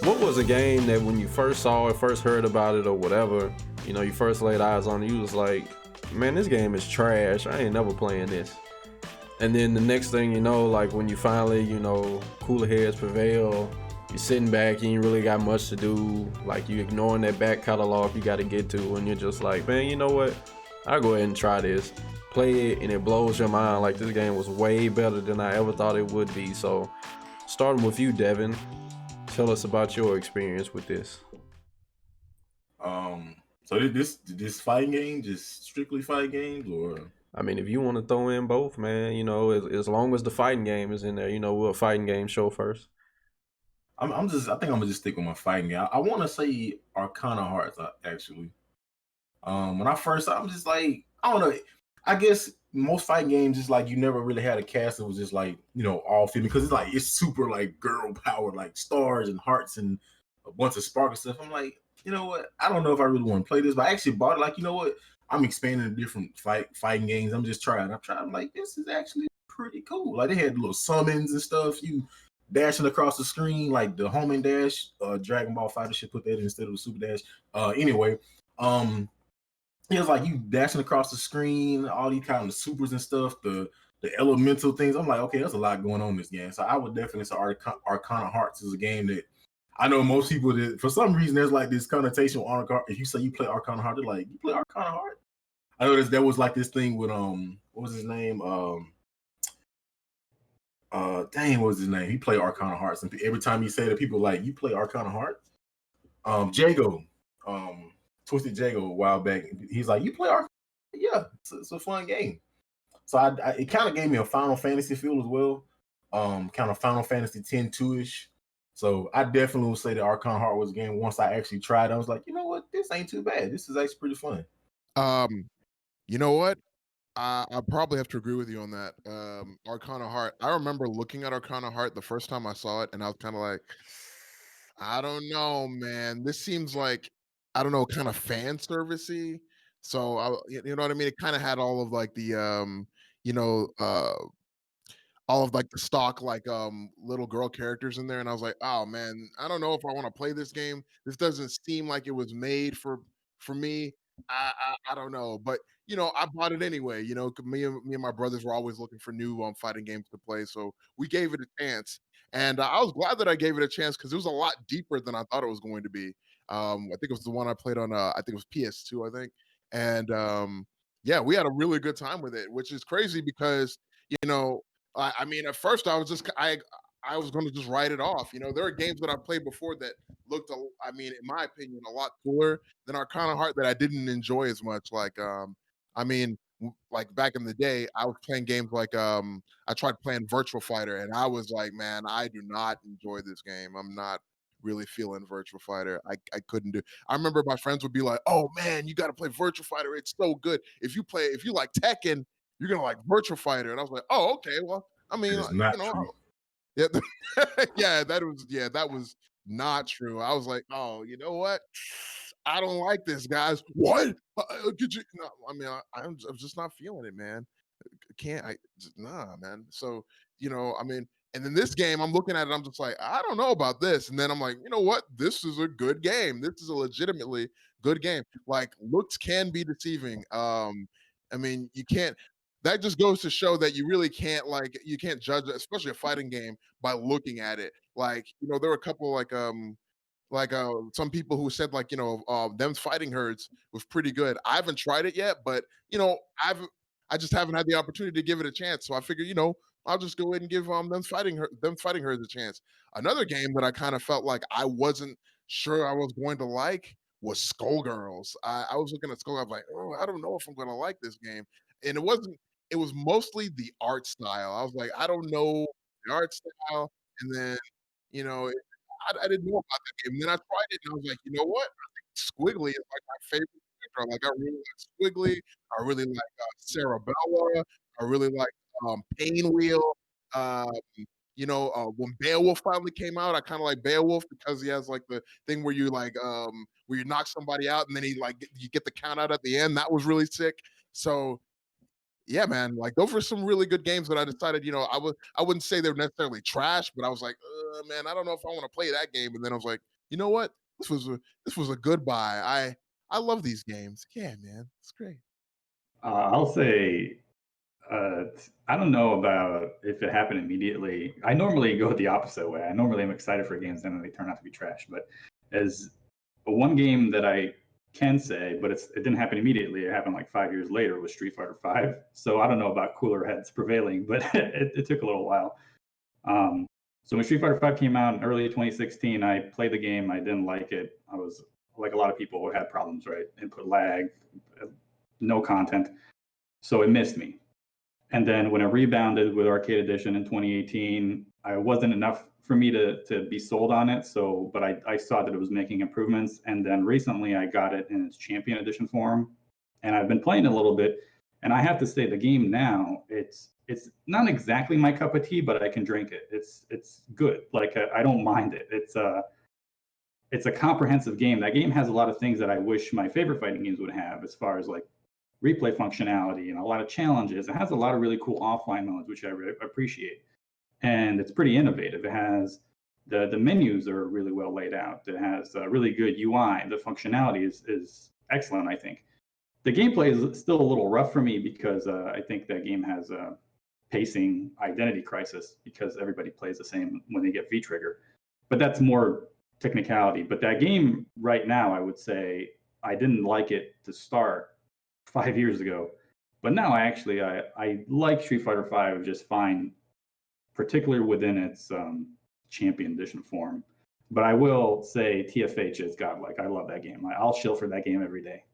What was a game that when you first saw it, first heard about it, or whatever, you first laid eyes on it, you was like, man, this game is trash. I ain't never playing this. And then the next thing you know, like when you finally, cooler heads prevail, you're sitting back, you ain't really got much to do. Like you ignoring that back catalog you got to get to, and you're just like, man, you know what? I'll go ahead and try this. Play it, and it blows your mind. Like this game was way better than I ever thought it would be. So, starting with you, Devin, tell us about your experience with this. So this fighting game, just strictly fighting games, or I mean, if you want to throw in both, man, as long as the fighting game is in there, we're a fighting game show first. I think I'm gonna just stick with my fighting game. I want to say Arcana Hearts, actually. When I first saw, I'm just like, I don't know. I guess most fighting games is like you never really had a cast that was just like all female, because it's super like girl power, like stars and hearts and a bunch of sparkle stuff. I'm like, you know what? I don't know if I really want to play this, but I actually bought it. Like, you know what? I'm expanding to different fighting games. I'm just trying. I'm trying. I'm like, this is actually pretty cool. Like they had little summons and stuff. You dashing across the screen like the home and dash. Dragon Ball Fighter should put that instead of the super dash. Anyway, it was like you dashing across the screen, all these kind of supers and stuff, the elemental things. I'm like, okay, there's a lot going on in this game. So I would definitely say Arcana Hearts is a game that I know most people that for some reason there's like this connotation with Arcana. If you say you play Arcana Heart, they're like, you play Arcana Heart? I know there was like this thing with what was his name? Dang, what was his name? He played Arcana Hearts, and every time he said it, people were like, you play Arcana Hearts? Jago, Twisted Jago a while back. He's like, you play Arcana? Yeah, it's a fun game. So it kind of gave me a Final Fantasy feel as well. Kind of Final Fantasy 10 2-ish. So I definitely would say that Arcana Heart was a game. Once I actually tried, I was like, you know what? This ain't too bad. This is actually pretty fun. You know what? I probably have to agree with you on that. Arcana Heart. I remember looking at Arcana Heart the first time I saw it, and I was kind of like, I don't know, man. This seems like, I don't know, kind of fan servicey. So you know what I mean? It kind of had all of like the you know, all of like the stock like little girl characters in there, and I was like, oh man, I don't know if I want to play this game. This doesn't seem like it was made for me. I don't know, but I bought it anyway. 'Cause me and my brothers were always looking for new fighting games to play, so we gave it a chance, and I was glad that I gave it a chance because it was a lot deeper than I thought it was going to be. I think it was the one I played on. I think it was PS2, I think, and yeah, we had a really good time with it, which is crazy because you know I mean, at first I was just I was going to just write it off. There are games that I played before that looked, I mean, in my opinion, a lot cooler than Arcana Heart that I didn't enjoy as much. Like, I mean, like back in the day, I was playing games like I tried playing Virtual Fighter, and I was like, man, I do not enjoy this game. I'm not really feeling Virtual Fighter. I couldn't do. I remember my friends would be like, "Oh man, you got to play Virtual Fighter. It's so good. If you like Tekken, you're gonna like Virtual Fighter." And I was like, "Oh, okay. Well, I mean, That is not true. yeah, that was not true." I was like, "Oh, you know what? I don't like this, guys." What? Could you? No, I mean, I'm just not feeling it, man. Can't I? Nah, man. So I mean, and then this game, I'm looking at it, I'm just like, I don't know about this. And then I'm like, you know what? This is a good game. This is a legitimately good game. Like looks can be deceiving. I mean, you can't. That just goes to show that you really can't you can't judge, especially a fighting game, by looking at it. Like there were a couple some people who said them fighting herds was pretty good. I haven't tried it yet, but I just haven't had the opportunity to give it a chance. So I figure, I'll just go ahead and give them fighting herds a chance. Another game that I kind of felt like I wasn't sure I was going to like was Skullgirls. I was looking at Skull, I was like, oh, I don't know if I'm gonna like this game. And it was mostly the art style. I was like, I don't know the art style. And then, you know, I didn't know about that game. And then I tried it and I was like, you know what? I think Squiggly is like my favorite character. Like I really like Squiggly. I really like Cerebella. I really like Painwheel. Um, when Beowulf finally came out, I kind of like Beowulf because he has like the thing where you where you knock somebody out and then you get the count out at the end. That was really sick. So Yeah, man. Like those were some really good games that I decided, I wouldn't say they're necessarily trash, but I was like, man, I don't know if I want to play that game. And then I was like, you know what? This was a good buy. I love these games. Yeah, man. It's great. I'll say, I don't know about if it happened immediately. I normally go the opposite way. I normally am excited for games and then they turn out to be trash. But as one game that I can say, but it didn't happen immediately. It happened like 5 years later with Street Fighter V. So I don't know about cooler heads prevailing, but it took a little while. So when Street Fighter V came out in early 2016, I played the game. I didn't like it. I was like a lot of people had problems, right? Input lag, no content. So it missed me. And then when it rebounded with Arcade Edition in 2018, I wasn't enough for me to be sold on it. So, but I saw that it was making improvements. And then recently I got it in its Champion Edition form. And I've been playing it a little bit. And I have to say the game now, it's not exactly my cup of tea, but I can drink it. It's good. Like I don't mind it. It's a comprehensive game. That game has a lot of things that I wish my favorite fighting games would have, as far as like replay functionality and a lot of challenges. It has a lot of really cool offline modes, which I really appreciate. And it's pretty innovative. It has the menus are really well laid out. It has a really good UI. The functionality is excellent, I think. The gameplay is still a little rough for me because I think that game has a pacing identity crisis because everybody plays the same when they get V-Trigger. But that's more technicality. But that game right now, I would say I didn't like it to start 5 years ago. But now I like Street Fighter V just fine, particularly within its Champion Edition form. But I will say TFH is godlike. I love that game. I'll shill for that game every day.